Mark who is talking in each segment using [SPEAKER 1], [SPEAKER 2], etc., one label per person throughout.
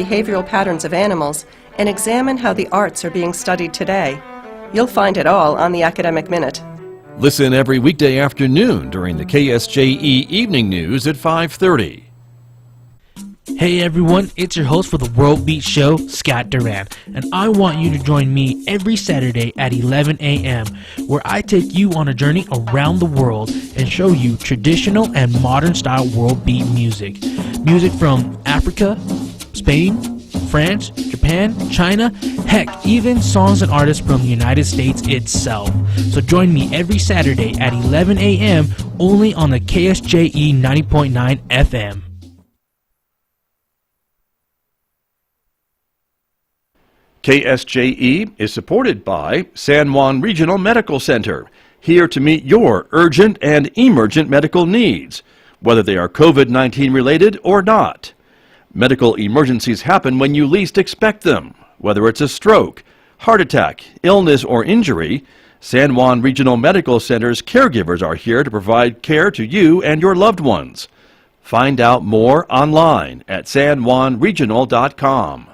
[SPEAKER 1] behavioral patterns of animals and examine how the arts are being studied today. You'll find it all on the Academic Minute.
[SPEAKER 2] Listen every weekday afternoon during the KSJE Evening News at 5:30.
[SPEAKER 3] Hey everyone, it's your host for the World Beat Show, Scott Duran, and I want you to join me every Saturday at 11 a.m., where I take you on a journey around the world and show you traditional and modern style world beat music. Music from Africa, Spain, France, Japan, China, heck, even songs and artists from the United States itself. So join me every Saturday at 11 a.m. only on the KSJE 90.9 FM.
[SPEAKER 2] KSJE is supported by San Juan Regional Medical Center, here to meet your urgent and emergent medical needs, whether they are COVID-19 related or not. Medical emergencies happen when you least expect them. Whether it's a stroke, heart attack, illness, or injury, San Juan Regional Medical Center's caregivers are here to provide care to you and your loved ones. Find out more online at sanjuanregional.com.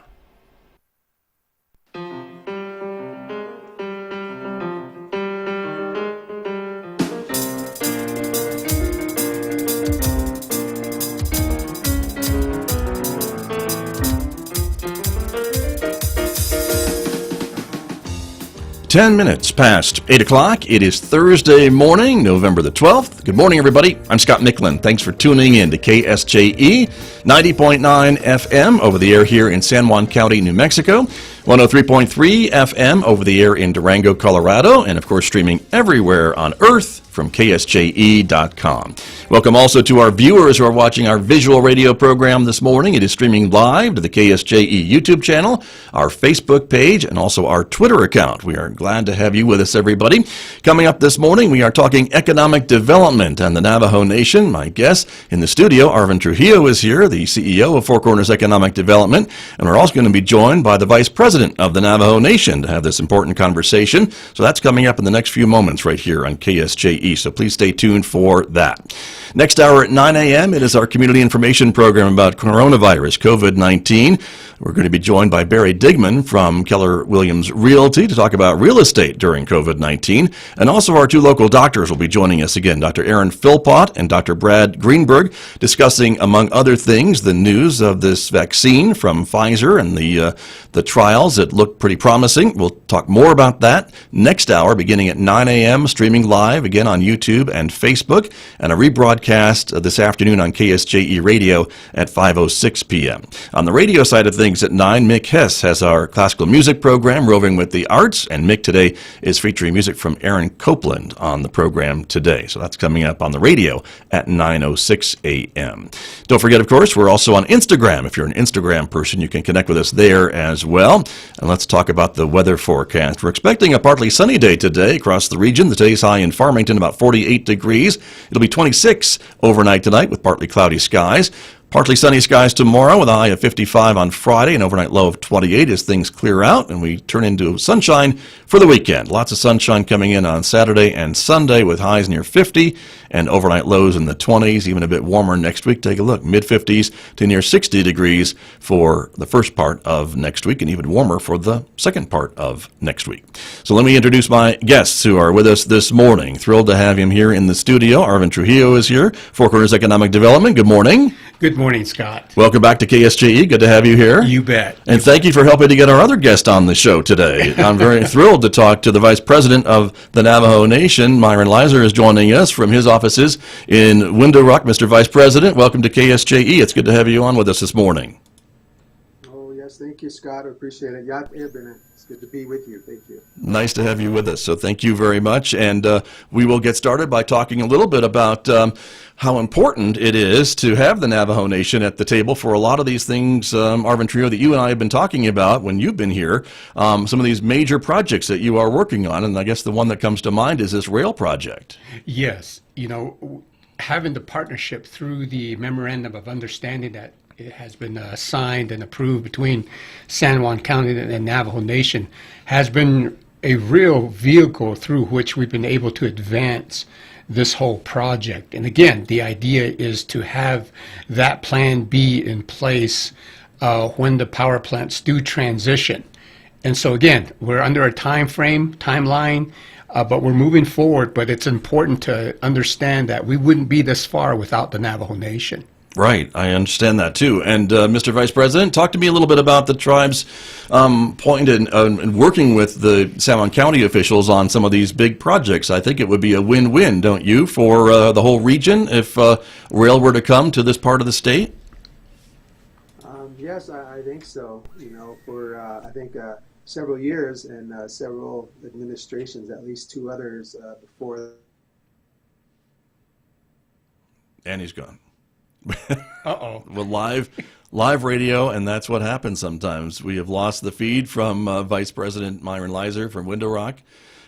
[SPEAKER 2] Ten minutes past 8 o'clock. It is Thursday morning, November the 12th. Good morning, everybody. I'm Scott Michlin. Thanks for tuning in to KSJE 90.9 FM over the air here in San Juan County, New Mexico. 103.3 FM over the air in Durango, Colorado, and of course streaming everywhere on Earth from KSJE.com. Welcome also to our viewers who are watching our visual radio program this morning. It is streaming live to the KSJE YouTube channel, our Facebook page, and also our Twitter account. We are glad to have you with us, everybody. Coming up this morning, we are talking economic development and the Navajo Nation. My guest in the studio, Arvin Trujillo, is here, the CEO of Four Corners Economic Development, and we're also going to be joined by the Vice President of the Navajo Nation to have this important conversation. So that's coming up in the next few moments right here on KSJE. So please stay tuned for that. Next hour at 9 a.m., it is our community information program about coronavirus, COVID-19. We're going to be joined by Barry Digman from Keller Williams Realty to talk about real estate during COVID-19. And also our two local doctors will be joining us again, Dr. Aaron Philpott and Dr. Brad Greenberg, discussing, among other things, the news of this vaccine from Pfizer and the trials that look pretty promising. We'll talk more about that next hour, beginning at 9 a.m., streaming live again on YouTube and Facebook, and a rebroadcast this afternoon on KSJE Radio at 5:06 p.m. On the radio side of things at 9, Mick Hess has our classical music program, Roving with the Arts, and Mick today is featuring music from Aaron Copeland on the program today. So that's coming up on the radio at 9:06 a.m. Don't forget, of course, we're also on Instagram. If you're an Instagram person, you can connect with us there as well. And let's talk about the weather forecast. We're expecting a partly sunny day today across the region. Today's high in Farmington, about 48 degrees. It'll be 26 overnight tonight with partly cloudy skies. Partly sunny skies tomorrow with a high of 55 on Friday, an overnight low of 28 as things clear out and we turn into sunshine for the weekend. Lots of sunshine coming in on Saturday and Sunday with highs near 50 and overnight lows in the 20s, even a bit warmer next week. Take a look, mid-50s to near 60 degrees for the first part of next week and even warmer for the second part of next week. So let me introduce my guests who are with us this morning. Thrilled to have him here in the studio. Arvin Trujillo is here, Four Corners Economic Development. Good morning.
[SPEAKER 4] Good morning, Scott.
[SPEAKER 2] Welcome back to KSJE. Good to have you here.
[SPEAKER 4] You bet.
[SPEAKER 2] And thank you for helping to get our other guest on the show today. I'm very thrilled to talk to the Vice President of the Navajo Nation. Myron Leiser is joining us from his offices in Window Rock. Mr. Vice President, welcome to KSJE. It's good to have you on with us this morning.
[SPEAKER 5] Oh, yes. Thank you, Scott. I appreciate it. It's good to be with you. Thank you.
[SPEAKER 2] Nice to have you with us. So thank you very much. And we will get started by talking a little bit about how important it is to have the Navajo Nation at the table for a lot of these things, Arvin Trujillo, that you and I have been talking about when you've been here, some of these major projects that you are working on. And I guess the one that comes to mind is this rail project.
[SPEAKER 4] Yes. Having the partnership through the Memorandum of Understanding that it has been signed and approved between San Juan County and Navajo Nation has been a real vehicle through which we've been able to advance this whole project. And again, the idea is to have that plan B in place when the power plants do transition. And so again, we're under a timeline, but we're moving forward. But it's important to understand that we wouldn't be this far without the Navajo Nation.
[SPEAKER 2] Right, I understand that too. And Mr. Vice President, talk to me a little bit about the tribe's point in working with the San Juan County officials on some of these big projects. I think it would be a win-win, don't you, for the whole region if rail were to come to this part of the state?
[SPEAKER 5] Yes, I think so. For I think several years and several administrations, at least two others before.
[SPEAKER 2] And he's gone.
[SPEAKER 4] Uh-oh.
[SPEAKER 2] Well, live radio, and that's what happens sometimes. We have lost the feed from Vice President Myron Leiser from Window Rock,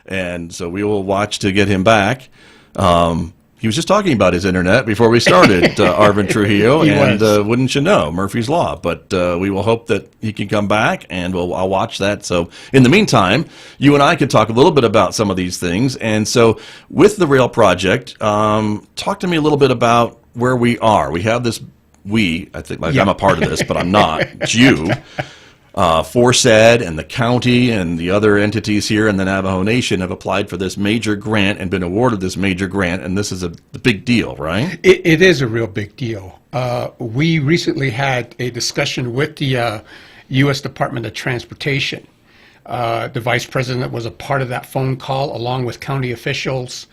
[SPEAKER 2] and so we will watch to get him back. He was just talking about his internet before we started, Arvin Trujillo, and wouldn't you know, Murphy's Law. But we will hope that he can come back, and I'll watch that. So in the meantime, you and I could talk a little bit about some of these things. And so with the rail project, talk to me a little bit about where we are. We have this, I think like I'm a part of this, but I'm not. It's you. FORSED and the county and the other entities here in the Navajo Nation have applied for this major grant and been awarded this major grant, and this is a big deal, right?
[SPEAKER 4] It is a real big deal. We recently had a discussion with the U.S. Department of Transportation. The Vice President was a part of that phone call, along with county officials,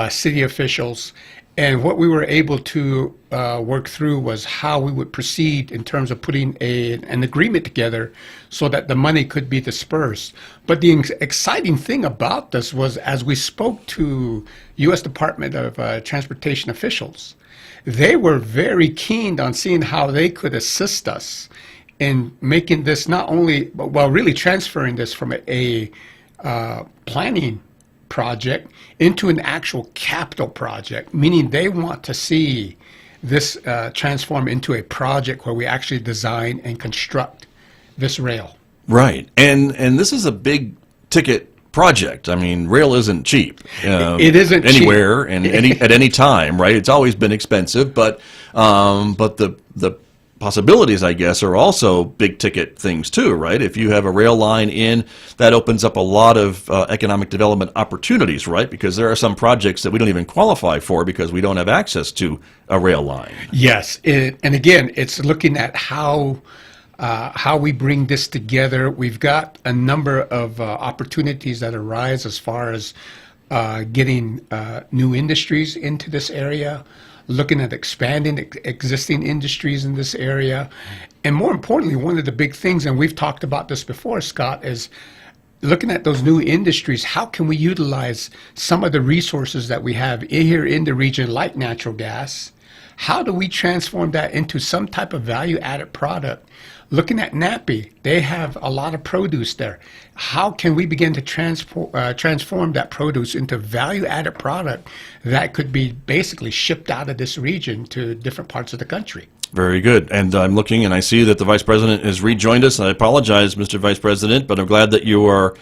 [SPEAKER 4] city officials, and what we were able to work through was how we would proceed in terms of putting an agreement together so that the money could be dispersed. But the exciting thing about this was, as we spoke to U.S. Department of Transportation officials, they were very keen on seeing how they could assist us in making this not only, well, really transferring this from a planning project into an actual capital project, meaning they want to see this transform into a project where we actually design and construct this rail.
[SPEAKER 2] Right, and this is a big ticket project. I mean, rail isn't cheap.
[SPEAKER 4] It isn't
[SPEAKER 2] anywhere
[SPEAKER 4] cheap.
[SPEAKER 2] and at any time, right? It's always been expensive, but the possibilities, I guess, are also big ticket things too, right? If you have a rail line in, that opens up a lot of economic development opportunities, right? Because there are some projects that we don't even qualify for because we don't have access to a rail line.
[SPEAKER 4] Yes, and again, it's looking at how we bring this together. We've got a number of opportunities that arise as far as getting new industries into this area, looking at expanding existing industries in this area. And more importantly, one of the big things, and we've talked about this before, Scott, is looking at those new industries. How can we utilize some of the resources that we have here in the region, like natural gas? How do we transform that into some type of value-added product? Looking at Nappy, they have a lot of produce there. How can we begin to transform that produce into value-added product that could be basically shipped out of this region to different parts of the country?
[SPEAKER 2] Very good. And I'm looking and I see that the Vice President has rejoined us. I apologize, Mr. Vice President, but I'm glad that you are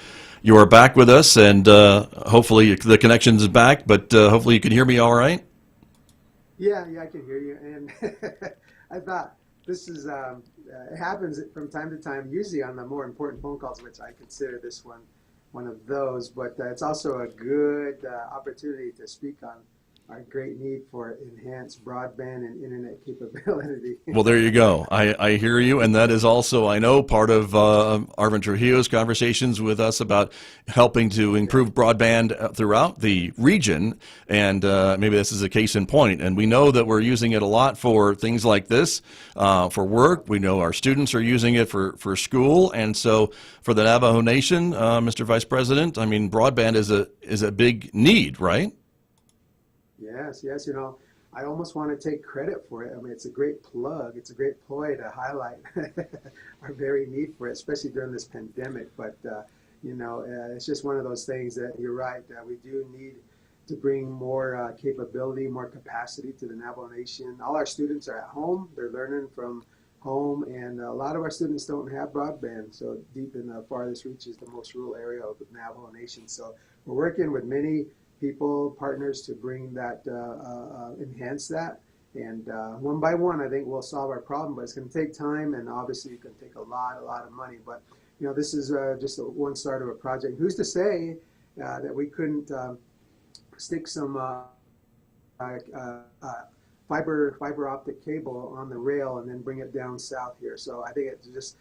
[SPEAKER 2] back with us, and hopefully the connection is back, but hopefully you can hear me all right.
[SPEAKER 5] Yeah, I can hear you. And I thought this is, it happens from time to time, usually on the more important phone calls, which I consider this one of those, but it's also a good opportunity to speak on our great need for enhanced broadband and internet capability.
[SPEAKER 2] Well, there you go. I hear you, and that is also, I know, part of Arvin Trujillo's conversations with us about helping to improve broadband throughout the region, and maybe this is a case in point. And we know that we're using it a lot for things like this, for work. We know our students are using it for school, and so for the Navajo Nation, Mr. Vice President, I mean, broadband is a big need, right?
[SPEAKER 5] Yes. I almost want to take credit for it. I mean, it's a great plug. It's a great ploy to highlight our very need for it, especially during this pandemic. But, it's just one of those things that you're right. We do need to bring more capability, more capacity to the Navajo Nation. All our students are at home. They're learning from home, and a lot of our students don't have broadband. So deep in the farthest reaches, the most rural area of the Navajo Nation. So we're working with many people, partners, to bring that, enhance that. And one by one, I think we'll solve our problem, but it's going to take time, and obviously it's going to take a lot of money. But this is just one start of a project. Who's to say that we couldn't stick some fiber optic cable on the rail and then bring it down south here? So I think it's just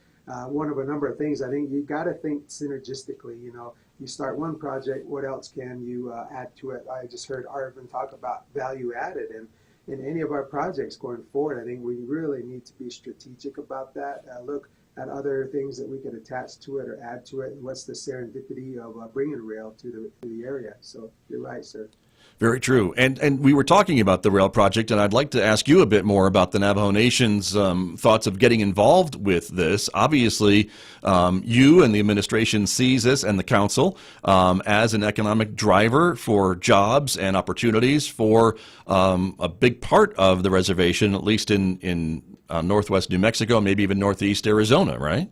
[SPEAKER 5] one of a number of things. I think you got to think synergistically. You start one project, what else can you add to it? I just heard Arvin talk about value added, and in any of our projects going forward, I think we really need to be strategic about that. Look at other things that we could attach to it or add to it, and what's the serendipity of bringing rail to the area. So you're right, sir.
[SPEAKER 2] Very true. And we were talking about the rail project, and I'd like to ask you a bit more about the Navajo Nation's thoughts of getting involved with this. Obviously, you and the administration sees this, and the council, as an economic driver for jobs and opportunities for a big part of the reservation, at least in northwest New Mexico, maybe even northeast Arizona, right?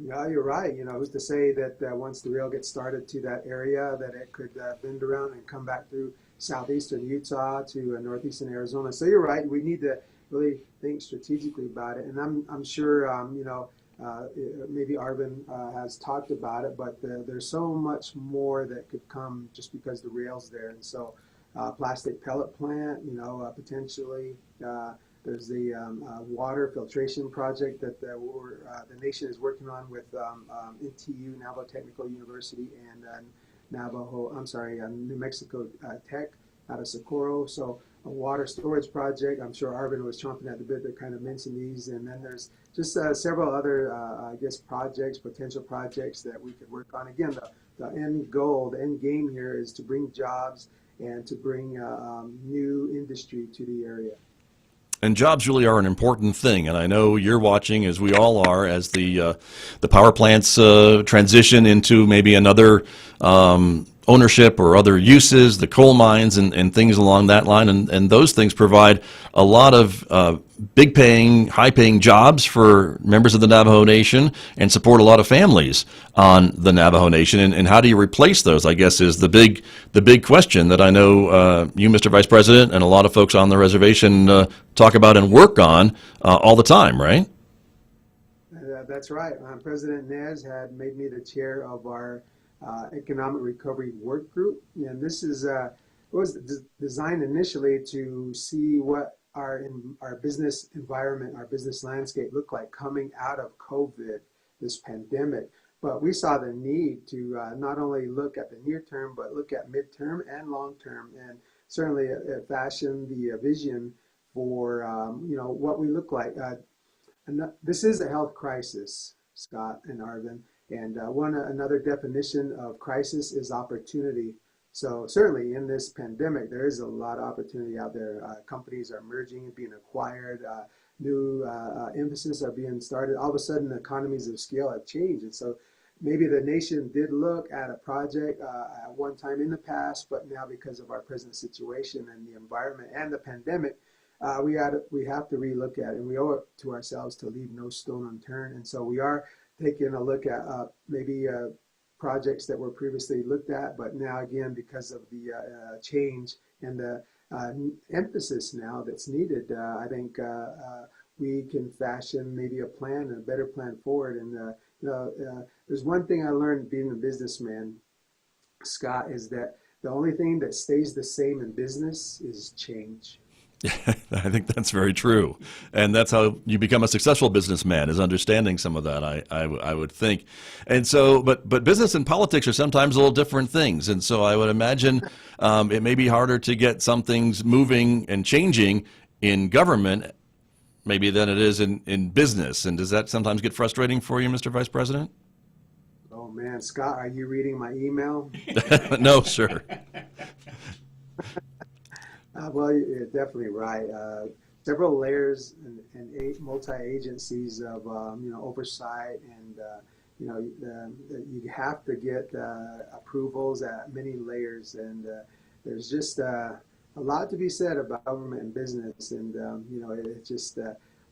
[SPEAKER 5] Yeah, you're right. Who's to say that once the rail gets started to that area, that it could bend around and come back through southeastern Utah to northeastern Arizona. So you're right. We need to really think strategically about it. And I'm sure, maybe Arvin has talked about it, but there's so much more that could come just because the rail's there. And so plastic pellet plant, potentially. There's the water filtration project that the nation is working on with NTU, Navajo Technical University, and New Mexico Tech out of Socorro. So a water storage project. I'm sure Arvin was chomping at the bit to kind of mention these. And then there's just several other, potential projects that we could work on. Again, the end goal, the end game here is to bring jobs and to bring new industry to the area.
[SPEAKER 2] And jobs really are an important thing, and I know you're watching, as we all are, as the power plants transition into maybe another ownership or other uses, the coal mines and things along that line, and those things provide a lot of big-paying, high-paying jobs for members of the Navajo Nation and support a lot of families on the Navajo Nation. And how do you replace those, I guess, is the big question that I know you, Mr. Vice President, and a lot of folks on the reservation talk about and work on all the time, right?
[SPEAKER 5] That's right. President Nez had made me the chair of our Economic Recovery Work Group, and this was designed initially to see what our business environment, our business landscape looked like coming out of COVID, this pandemic. But we saw the need to not only look at the near term, but look at midterm and long term, and certainly fashion the vision for what we look like. And this is a health crisis, Scott and Arvin. And another definition of crisis is opportunity. So certainly in this pandemic, there is a lot of opportunity out there. Companies are merging, being acquired, new emphasis are being started. All of a sudden, the economies of scale have changed. And so maybe the nation did look at a project at one time in the past, but now because of our present situation and the environment and the pandemic, we have to relook at it, and we owe it to ourselves to leave no stone unturned. And so we are taking a look at maybe projects that were previously looked at, but now again, because of the change and the emphasis now that's needed, I think we can fashion maybe a plan and a better plan forward. And there's one thing I learned being a businessman, Scott, is that the only thing that stays the same in business is change.
[SPEAKER 2] I think that's very true, and that's how you become a successful businessman, is understanding some of that. I would think, and so, but business and politics are sometimes a little different things, and so I would imagine it may be harder to get some things moving and changing in government, maybe than it is in business. And does that sometimes get frustrating for you, Mr. Vice President?
[SPEAKER 5] Oh man, Scott, are you reading my email?
[SPEAKER 2] No, sir.
[SPEAKER 5] Well, you're definitely right. Several layers and multi-agencies of oversight, and you have to get approvals at many layers, and there's just a lot to be said about government and business, and it's just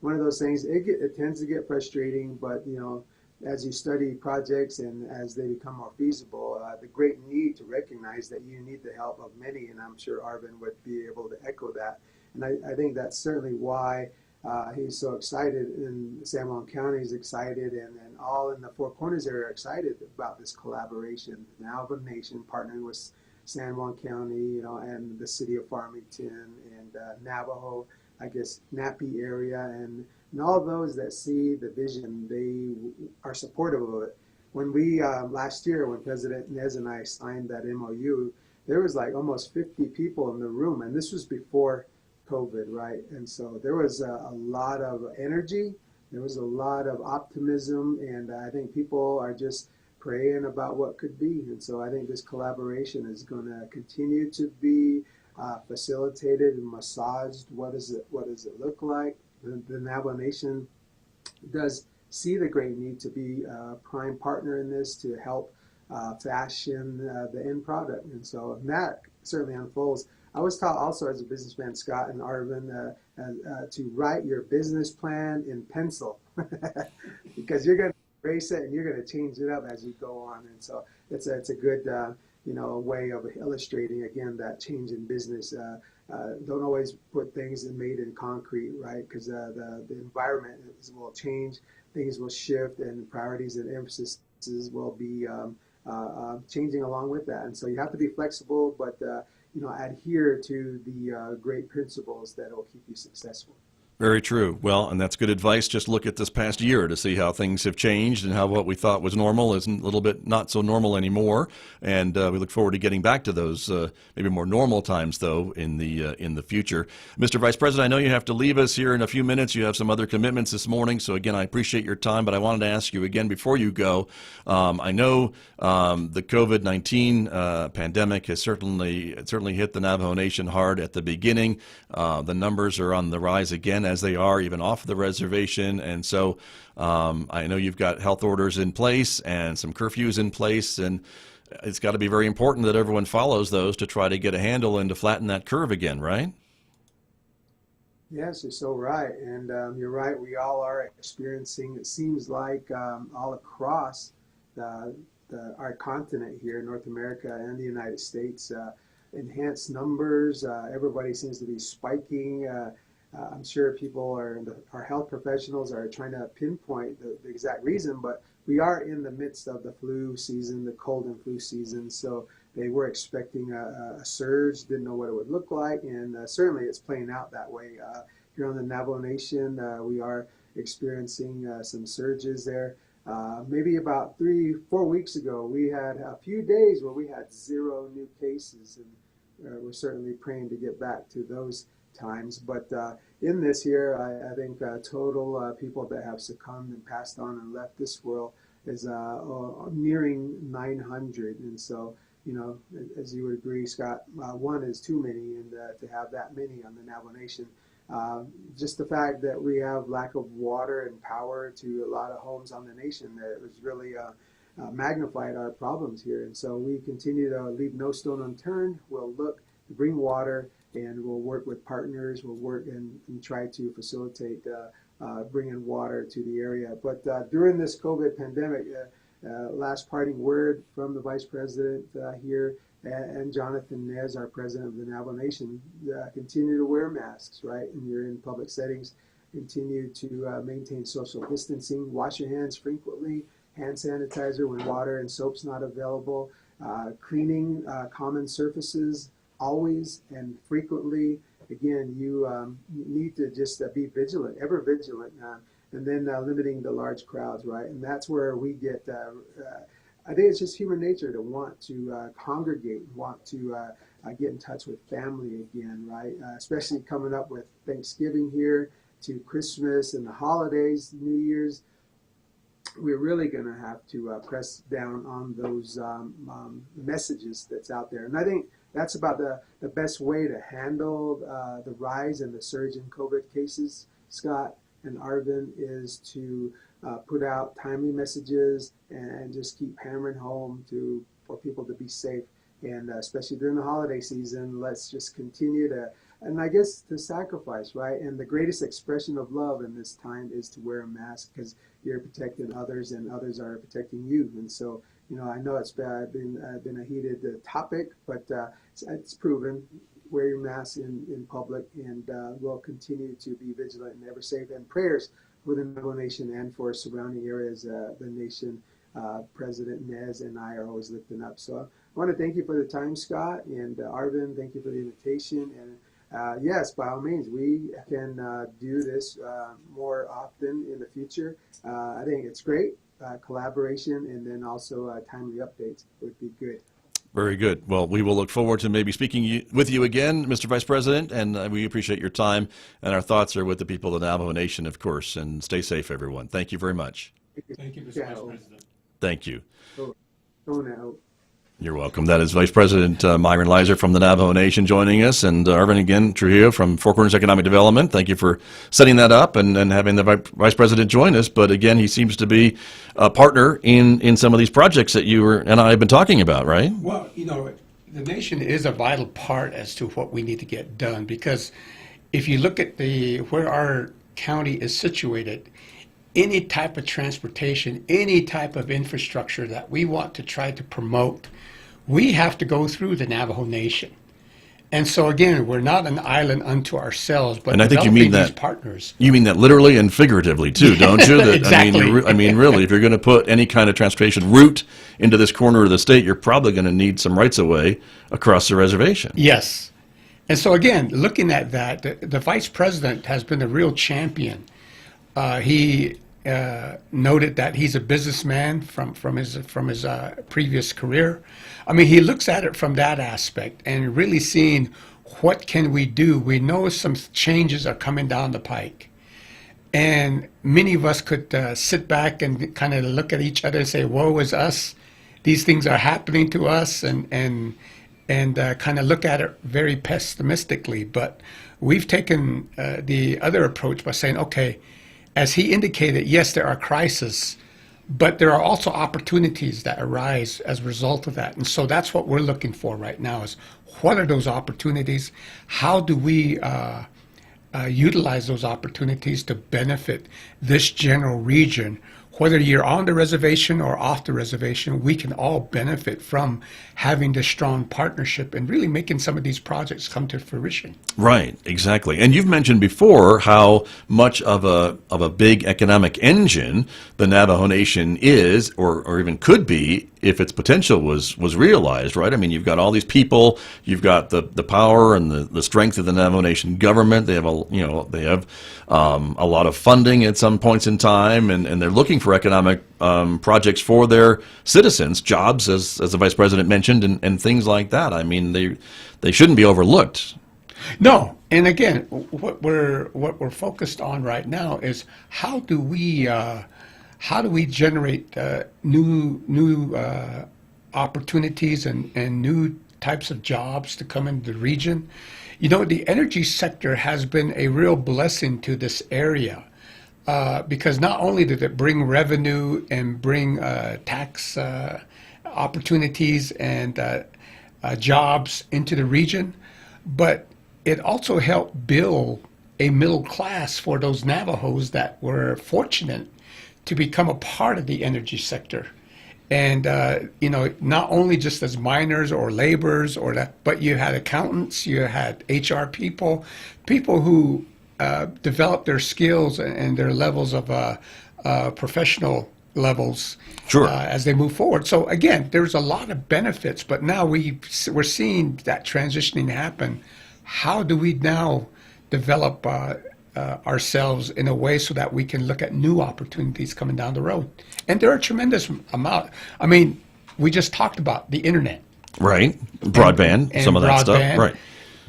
[SPEAKER 5] one of those things. It tends to get frustrating, but as you study projects and as they become more feasible, the great need to recognize that you need the help of many, and I'm sure Arvin would be able to echo that. And I think that's certainly why he's so excited, and San Juan County is excited, and all in the Four Corners area are excited about this collaboration. Navajo Nation partnering with San Juan County, you know, and the city of Farmington, and Navajo, I guess, Nappy area, and all those that see the vision, they are supportive of it. When we, last year, when President Nez and I signed that MOU, there was like almost 50 people in the room, and this was before COVID, right? And so there was a lot of energy, there was a lot of optimism, and I think people are just praying about what could be. And so I think this collaboration is going to continue to be facilitated and massaged. What does it look like? The Navajo Nation does see the great need to be a prime partner in this to help fashion the end product. And so that certainly unfolds. I was taught also as a businessman, Scott and Arvin, to write your business plan in pencil because you're going to erase it and you're going to change it up as you go on. And so it's a good way of illustrating, again, that change in business. Don't always put things made in concrete, right? Because the environment will change, things will shift, and priorities and emphases will be changing along with that. And so you have to be flexible, but adhere to the great principles that will keep you successful.
[SPEAKER 2] Very true. Well, and that's good advice. Just look at this past year to see how things have changed and how what we thought was normal is a little bit not so normal anymore. And we look forward to getting back to those maybe more normal times, though, in the future. Mr. Vice President, I know you have to leave us here in a few minutes. You have some other commitments this morning. So, again, I appreciate your time. But I wanted to ask you again before you go. I know the COVID-19 pandemic has certainly hit the Navajo Nation hard at the beginning. The numbers are on the rise again, as they are even off the reservation. And so I know you've got health orders in place and some curfews in place, and it's got to be very important that everyone follows those to try to get a handle and to flatten that curve again, right?
[SPEAKER 5] Yes, you're so right. And you're right, we all are experiencing, it seems like all across our continent here, North America and the United States, enhanced numbers. Everybody seems to be spiking. I'm sure people our health professionals are trying to pinpoint the exact reason, but we are in the midst of the flu season, the cold and flu season. So they were expecting a surge, didn't know what it would look like, and certainly it's playing out that way. Here on the Navajo Nation, we are experiencing some surges there. Maybe about 3-4 weeks ago, we had a few days where we had 0 new cases, and we're certainly praying to get back to those times. But in this year, I think total people that have succumbed and passed on and left this world is nearing 900. And so, as you would agree, Scott, one is too many, and to have that many on the Navajo Nation. Just the fact that we have lack of water and power to a lot of homes on the nation, that it was really magnified our problems here. And so we continue to leave no stone unturned. We'll look to bring water, and we'll work with partners. We'll work and try to facilitate bringing water to the area. But during this COVID pandemic, last parting word from the Vice President here, and Jonathan Nez, our President of the Navajo Nation, continue to wear masks, right? And you're in public settings. Continue to maintain social distancing. Wash your hands frequently. Hand sanitizer when water and soap's not available. Cleaning common surfaces always and frequently. Again, you need to just be vigilant, ever vigilant, and then limiting the large crowds, right? And that's where we get, I think it's just human nature to want to congregate, want to get in touch with family again, right? Especially coming up with Thanksgiving here to Christmas and the holidays, New Year's. We're really going to have to press down on those messages that's out there. And I think that's about the best way to handle the rise and the surge in COVID cases, Scott and Arvin, is to put out timely messages and just keep hammering home for people to be safe. And especially during the holiday season, let's just continue to sacrifice, right? And the greatest expression of love in this time is to wear a mask, because you're protecting others and others are protecting you. And so, I know it's been a heated topic, but it's proven wear your mask in public, and we'll continue to be vigilant and ever safe. And prayers for the Navajo Nation and for surrounding areas. The nation, President Nez and I are always lifting up. So I want to thank you for the time, Scott, and Arvin, thank you for the invitation. And yes, by all means, we can do this more often in the future. I think it's great. Collaboration and then also timely updates would be good.
[SPEAKER 2] Very good. Well, we will look forward to maybe speaking with you again, Mr. Vice President, and we appreciate your time, and our thoughts are with the people of the Navajo Nation, of course, and stay safe, everyone. Thank you very much.
[SPEAKER 4] Thank you, Mr. Vice President.
[SPEAKER 2] Thank you.
[SPEAKER 5] Oh, no.
[SPEAKER 2] You're welcome. That is Vice President Myron Leiser from the Navajo Nation joining us, and Arvin again Trujillo from Four Corners Economic Development. Thank you for setting that up and having the Vice President join us. But again, he seems to be a partner in some of these projects that you and I have been talking about, right?
[SPEAKER 4] Well, the nation is a vital part as to what we need to get done, because if you look at where our county is situated, any type of transportation, any type of infrastructure that we want to try to promote, we have to go through the Navajo Nation. And so again, we're not an island unto ourselves, but
[SPEAKER 2] and I think you mean that,
[SPEAKER 4] these partners.
[SPEAKER 2] You mean that literally and figuratively too, don't you? That,
[SPEAKER 4] Exactly.
[SPEAKER 2] I mean, really, if you're going to put any kind of transportation route into this corner of the state, you're probably going to need some rights of way across the reservation.
[SPEAKER 4] Yes. And so again, looking at that, the Vice President has been a real champion. He noted that he's a businessman from his previous career. I mean, he looks at it from that aspect and really seeing what can we do. We know some changes are coming down the pike, and many of us could sit back and kind of look at each other and say, "Woe is us! These things are happening to us," and kind of look at it very pessimistically. But we've taken the other approach by saying, okay, as he indicated, yes, there are crises, but there are also opportunities that arise as a result of that. And so that's what we're looking for right now is what are those opportunities? How do we utilize those opportunities to benefit this general region? Whether you're on the reservation or off the reservation, we can all benefit from having this strong partnership and really making some of these projects come to fruition.
[SPEAKER 2] Right, exactly. And you've mentioned before how much of a big economic engine the Navajo Nation is, or even could be, if its potential was realized, right? I mean, you've got all these people, you've got the power and the strength of the Navajo Nation government. They have a lot of funding at some points in time, and they're looking for economic projects for their citizens, jobs, as the Vice President mentioned, and things like that. I mean, they shouldn't be overlooked.
[SPEAKER 4] No, and again, what we're focused on right now is how do we generate new opportunities and new types of jobs to come into the region. The energy sector has been a real blessing to this area because not only did it bring revenue and bring tax opportunities and jobs into the region, but it also helped build a middle class for those Navajos that were fortunate to become a part of the energy sector. And, not only just as miners or laborers but you had accountants, you had HR people who developed their skills and their levels of professional levels
[SPEAKER 2] Sure.
[SPEAKER 4] As they move forward. So again, there's a lot of benefits, but now we're seeing that transitioning happen. How do we now develop ourselves in a way so that we can look at new opportunities coming down the road? And there are a tremendous amount. I mean, we just talked about the internet.
[SPEAKER 2] Right. Broadband,
[SPEAKER 4] and
[SPEAKER 2] some of that stuff.
[SPEAKER 4] broadband.
[SPEAKER 2] Right.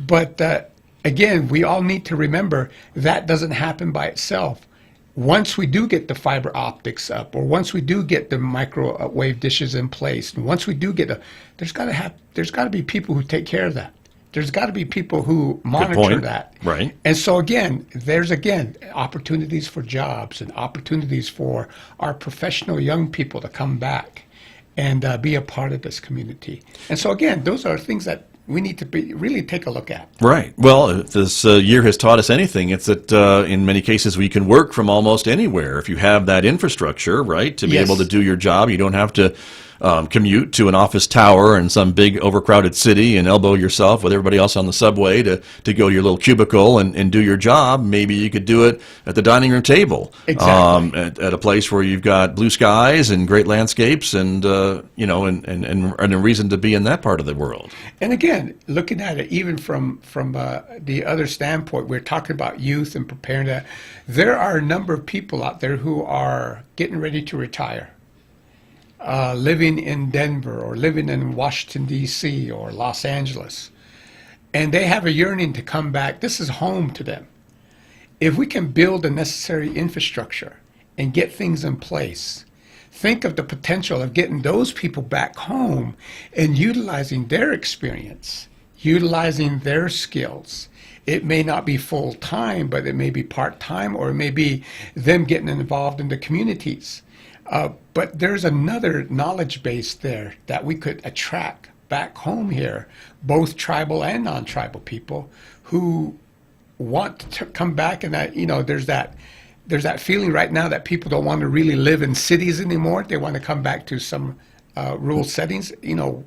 [SPEAKER 4] But again, we all need to remember that doesn't happen by itself. Once we do get the fiber optics up, or once we do get the microwave dishes in place, and once we do get there's got to be people who take care of that. There's got to be people who monitor that.
[SPEAKER 2] Right.
[SPEAKER 4] And so again, there's opportunities for jobs and opportunities for our professional young people to come back and be a part of this community. And so again, those are things that really take a look at.
[SPEAKER 2] Right. Well, if this year has taught us anything, it's that in many cases we can work from almost anywhere if you have that infrastructure, right, to be
[SPEAKER 4] Yes.
[SPEAKER 2] able to do your job. You don't have to commute to an office tower in some big overcrowded city and elbow yourself with everybody else on the subway to go to your little cubicle and do your job. Maybe you could do it at the dining room table,
[SPEAKER 4] Exactly.
[SPEAKER 2] at a place where you've got blue skies and great landscapes and and a reason to be in that part of the world.
[SPEAKER 4] And again, looking at it even from the other standpoint, we're talking about youth and preparing that. There are a number of people out there who are getting ready to retire, living in Denver or living in Washington, D.C. or Los Angeles. And they have a yearning to come back. This is home to them. If we can build the necessary infrastructure and get things in place, think of the potential of getting those people back home and utilizing their experience, utilizing their skills. It may not be full time, but it may be part time, or it may be them getting involved in the communities. But there's another knowledge base there that we could attract back home here, both tribal and non-tribal people who want to come back. And that, there's that feeling right now that people don't want to really live in cities anymore. They want to come back to some rural settings.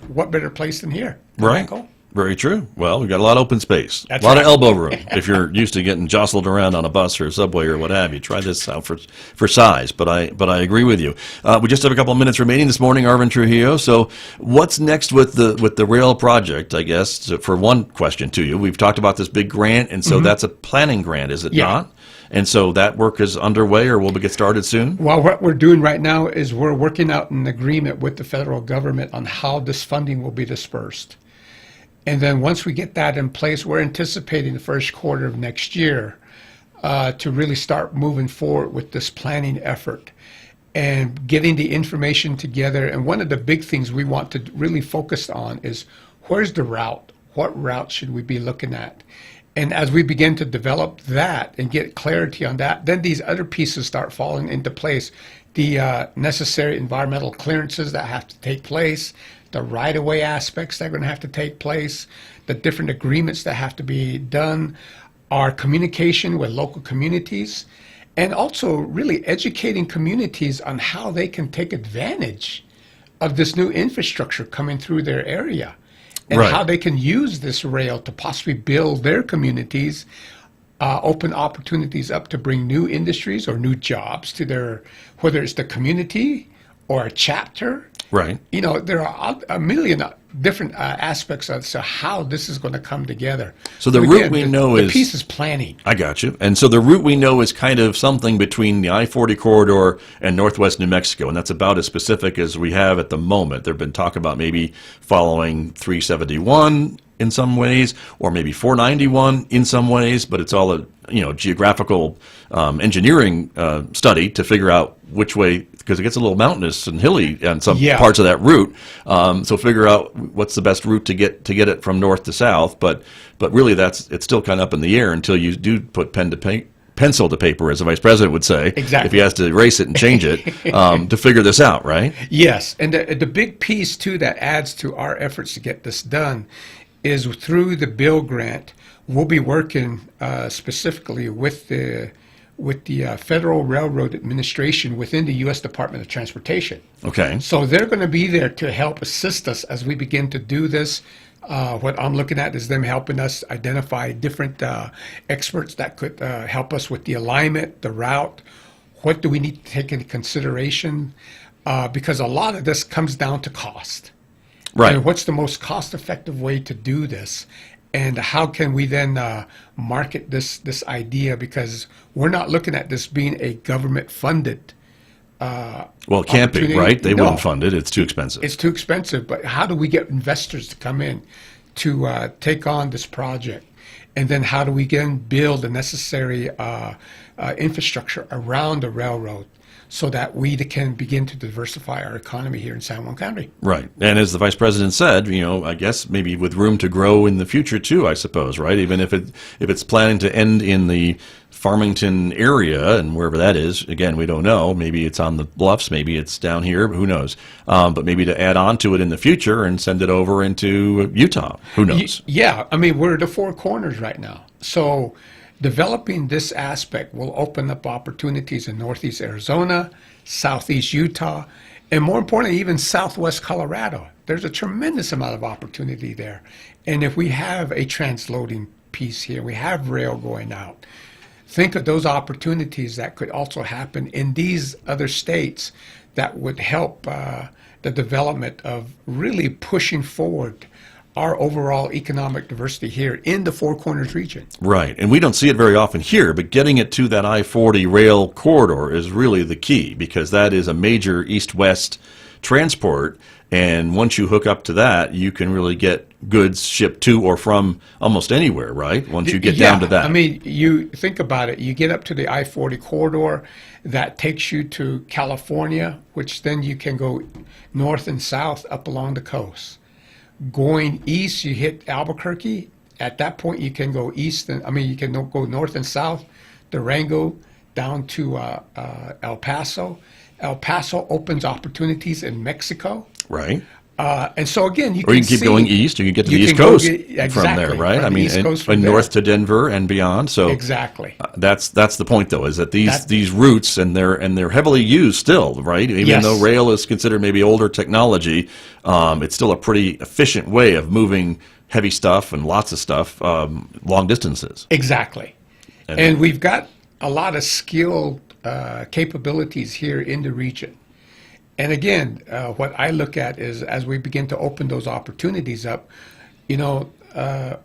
[SPEAKER 4] What better place than here?
[SPEAKER 2] Right.
[SPEAKER 4] Tobacco?
[SPEAKER 2] Very true. Well, we've got a lot of open space,
[SPEAKER 4] That's
[SPEAKER 2] a lot of
[SPEAKER 4] right.
[SPEAKER 2] elbow room. If you're used to getting jostled around on a bus or a subway or what have you, try this out for size. But I agree with you. We just have a couple of minutes remaining this morning, Arvin Trujillo. So what's next with the rail project? I guess for one question to you, we've talked about this big grant, and so that's a planning grant, is it
[SPEAKER 4] Yeah.
[SPEAKER 2] not? And so that work is underway, or will we get started soon?
[SPEAKER 4] Well, what we're doing right now is we're working out an agreement with the federal government on how this funding will be dispersed. And then once we get that in place, we're anticipating the first quarter of next year to really start moving forward with this planning effort and getting the information together. And one of the big things we want to really focus on is where's the route? What route should we be looking at? And as we begin to develop that and get clarity on that, then these other pieces start falling into place. The necessary environmental clearances that have to take place, the right-of-way aspects that are going to have to take place, the different agreements that have to be done, our communication with local communities, and also really educating communities on how they can take advantage of this new infrastructure coming through their area, and
[SPEAKER 2] Right.
[SPEAKER 4] how they can use this rail to possibly build their communities, open opportunities up to bring new industries or new jobs to their, whether it's the community or a chapter.
[SPEAKER 2] Right.
[SPEAKER 4] There are a million different aspects of how this is going to come together.
[SPEAKER 2] So the
[SPEAKER 4] But
[SPEAKER 2] route
[SPEAKER 4] again,
[SPEAKER 2] we know
[SPEAKER 4] the
[SPEAKER 2] is-
[SPEAKER 4] piece is planning.
[SPEAKER 2] I got you. And so the route we know is kind of something between the I-40 corridor and northwest New Mexico, and that's about as specific as we have at the moment. There have been talk about maybe following 371 in some ways, or maybe 491 in some ways, but it's all a geographical engineering study to figure out which way, because it gets a little mountainous and hilly on some
[SPEAKER 4] Yeah.
[SPEAKER 2] parts of that route. So figure out what's the best route to get it from north to south. But really, it's still kind of up in the air until you do put pencil to paper, as the vice president would say.
[SPEAKER 4] Exactly.
[SPEAKER 2] If he has to erase it and change it to figure this out, right?
[SPEAKER 4] Yes, and the big piece too that adds to our efforts to get this done is through the bill grant. We'll be working specifically with the Federal Railroad Administration within the U.S. Department of Transportation.
[SPEAKER 2] Okay.
[SPEAKER 4] So they're going to be there to help assist us as we begin to do this. What I'm looking at is them helping us identify different experts that could help us with the alignment, the route. What do we need to take into consideration? Because a lot of this comes down to cost.
[SPEAKER 2] Right.
[SPEAKER 4] And what's the most cost-effective way to do this? And how can we then market this idea? Because we're not looking at this being a government-funded
[SPEAKER 2] Well, it can't be,
[SPEAKER 4] opportunity.
[SPEAKER 2] right? They
[SPEAKER 4] No.
[SPEAKER 2] wouldn't fund it. It's too expensive.
[SPEAKER 4] It's too expensive, but how do we get investors to come in to take on this project? And then how do we again build the necessary infrastructure around the railroad so that we can begin to diversify our economy here in San Juan County?
[SPEAKER 2] Right. And as the vice president said, I guess maybe with room to grow in the future too, I suppose, right? Even if it's planning to end in the Farmington area, and wherever that is, again, we don't know. Maybe it's on the bluffs, maybe it's down here, who knows? But maybe to add on to it in the future and send it over into Utah, who knows?
[SPEAKER 4] Yeah, I mean, we're at the Four Corners right now. So developing this aspect will open up opportunities in Northeast Arizona, Southeast Utah, and more importantly, even Southwest Colorado. There's a tremendous amount of opportunity there. And if we have a transloading piece here, we have rail going out, think of those opportunities that could also happen in these other states that would help the development of really pushing forward our overall economic diversity here in the Four Corners region.
[SPEAKER 2] Right, and we don't see it very often here, but getting it to that I-40 rail corridor is really the key, because that is a major east-west transport, and once you hook up to that, you can really get goods shipped to or from almost anywhere, right? Once you get down to that.
[SPEAKER 4] I mean, you think about it, you get up to the I-40 corridor, that takes you to California, which then you can go north and south up along the coast. Going east, you hit Albuquerque. At that point, you can go east, you can go north and south, Durango, down to El Paso. El Paso opens opportunities in Mexico.
[SPEAKER 2] Right.
[SPEAKER 4] And so again, you
[SPEAKER 2] or
[SPEAKER 4] can
[SPEAKER 2] you can keep
[SPEAKER 4] see,
[SPEAKER 2] going east. You can get to the
[SPEAKER 4] you
[SPEAKER 2] East
[SPEAKER 4] can go
[SPEAKER 2] Coast
[SPEAKER 4] get-
[SPEAKER 2] from there,
[SPEAKER 4] exactly,
[SPEAKER 2] right?
[SPEAKER 4] from
[SPEAKER 2] I
[SPEAKER 4] the
[SPEAKER 2] mean,
[SPEAKER 4] East Coast from
[SPEAKER 2] and
[SPEAKER 4] there.
[SPEAKER 2] north to Denver and beyond. So
[SPEAKER 4] Exactly.
[SPEAKER 2] that's the point, though, is that
[SPEAKER 4] That-
[SPEAKER 2] these routes and they're heavily used still, right? Even
[SPEAKER 4] Yes.
[SPEAKER 2] though rail is considered maybe older technology, it's still a pretty efficient way of moving heavy stuff and lots of stuff long distances.
[SPEAKER 4] Exactly. And we've got a lot of skilled capabilities here in the region. And again, what I look at is as we begin to open those opportunities up,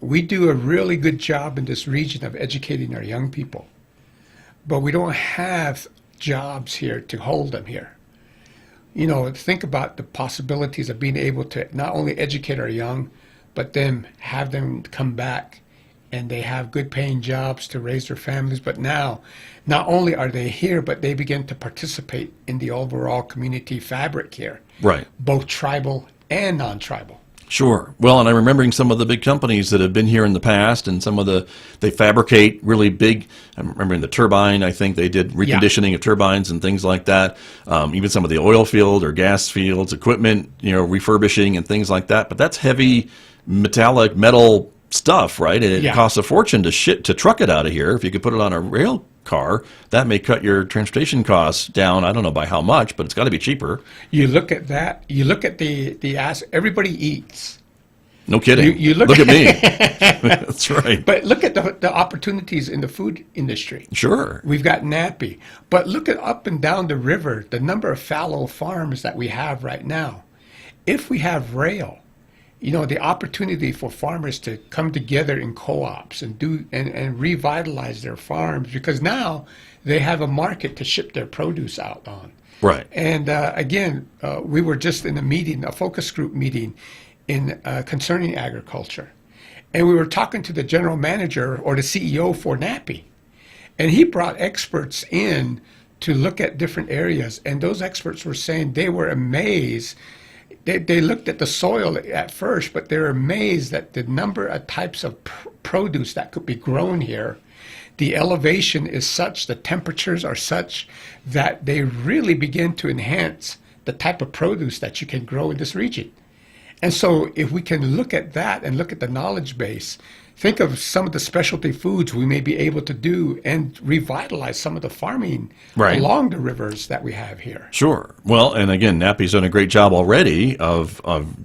[SPEAKER 4] we do a really good job in this region of educating our young people. But we don't have jobs here to hold them here. Think about the possibilities of being able to not only educate our young, but then have them come back and they have good paying jobs to raise their families. But now, not only are they here, but they begin to participate in the overall community fabric here,
[SPEAKER 2] Right.
[SPEAKER 4] both tribal and non-tribal.
[SPEAKER 2] Sure. Well, and I'm remembering some of the big companies that have been here in the past, and they fabricate really big. I'm remembering the turbine. I think they did reconditioning of turbines and things like that. Even some of the oil field or gas fields equipment, refurbishing and things like that. But that's heavy metallic metal stuff, right? And it costs a fortune to truck it out of here. If you could put it on a rail car, that may cut your transportation costs down. I don't know by how much, but it's got to be cheaper.
[SPEAKER 4] You look at that. You look at the everybody eats.
[SPEAKER 2] No kidding.
[SPEAKER 4] You look
[SPEAKER 2] at me. That's right.
[SPEAKER 4] But look at the opportunities in the food industry.
[SPEAKER 2] Sure.
[SPEAKER 4] We've got Nappy. But look at up and down the river, the number of fallow farms that we have right now. If we have rail, the opportunity for farmers to come together in co-ops and revitalize their farms, because now they have a market to ship their produce out on.
[SPEAKER 2] Right.
[SPEAKER 4] And again, we were just in a focus group meeting concerning agriculture. And we were talking to the general manager or the CEO for Nappy. And he brought experts in to look at different areas. And those experts were saying they were amazed. They looked at the soil at first, but they're amazed at the number of types of produce that could be grown here. The elevation is such, the temperatures are such that they really begin to enhance the type of produce that you can grow in this region. And so if we can look at that and look at the knowledge base, think of some of the specialty foods we may be able to do and revitalize some of the farming along the rivers that we have here.
[SPEAKER 2] Sure. Well, and again, Nappy's done a great job already of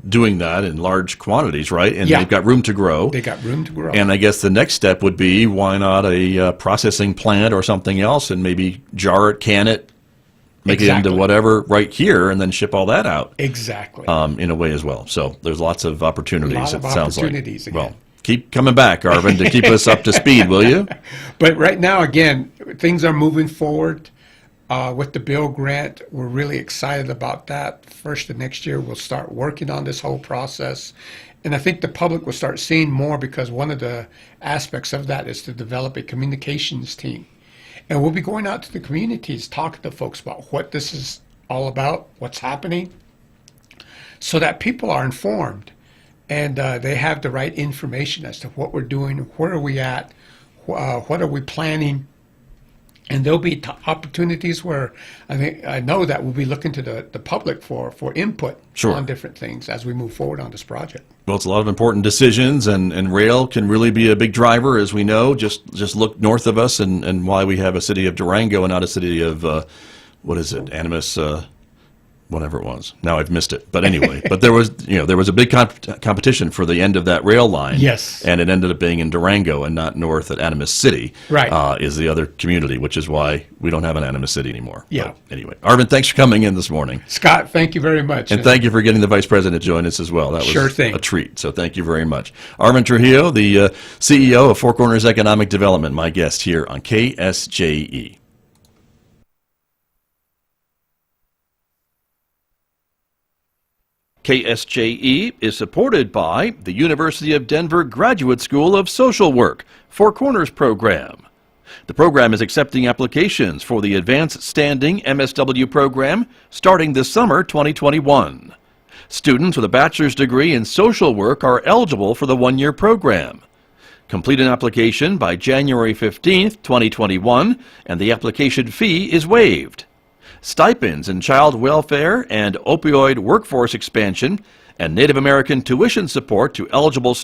[SPEAKER 2] doing that in large quantities, right? And they've got room to grow.
[SPEAKER 4] They got room to grow.
[SPEAKER 2] And I guess the next step would be, why not a processing plant or something else, and maybe jar it, can it, make it into whatever right here, and then ship all that out.
[SPEAKER 4] Exactly.
[SPEAKER 2] In a way as well. So there's lots of opportunities, it sounds like.
[SPEAKER 4] Again.
[SPEAKER 2] Well, keep coming back, Arvin, to keep us up to speed, will you?
[SPEAKER 4] But right now, again, things are moving forward with the bill grant. We're really excited about that. First of next year, we'll start working on this whole process. And I think the public will start seeing more, because one of the aspects of that is to develop a communications team. And we'll be going out to the communities, talking to folks about what this is all about, what's happening, so that people are informed and they have the right information as to what we're doing, where are we at, what are we planning, And there'll be opportunities where I know that we'll be looking to the public for input
[SPEAKER 2] Sure.
[SPEAKER 4] on different things as we move forward on this project.
[SPEAKER 2] Well, it's a lot of important decisions, and rail can really be a big driver, as we know. Just look north of us and why we have a city of Durango and not a city of, what is it, Animas, whatever it was. Now I've missed it. But anyway, but there was a big competition for the end of that rail line.
[SPEAKER 4] Yes.
[SPEAKER 2] And it ended up being in Durango and not north at Animas City.
[SPEAKER 4] Right.
[SPEAKER 2] Is the other community, which is why we don't have an Animas City anymore.
[SPEAKER 4] Yeah.
[SPEAKER 2] But anyway, Arvin, thanks for coming in this morning.
[SPEAKER 4] Scott, thank you very much.
[SPEAKER 2] And thank you for getting the Vice President to join us as well. That was
[SPEAKER 4] Sure thing.
[SPEAKER 2] a treat. So thank you very much. Arvin Trujillo, the CEO of Four Corners Economic Development, my guest here on KSJE. KSJE is supported by the University of Denver Graduate School of Social Work, Four Corners program. The program is accepting applications for the Advanced Standing MSW program starting this summer 2021. Students with a bachelor's degree in social work are eligible for the one-year program. Complete an application by January 15th, 2021, and the application fee is waived. Stipends in child welfare and opioid workforce expansion and Native American tuition support to eligible students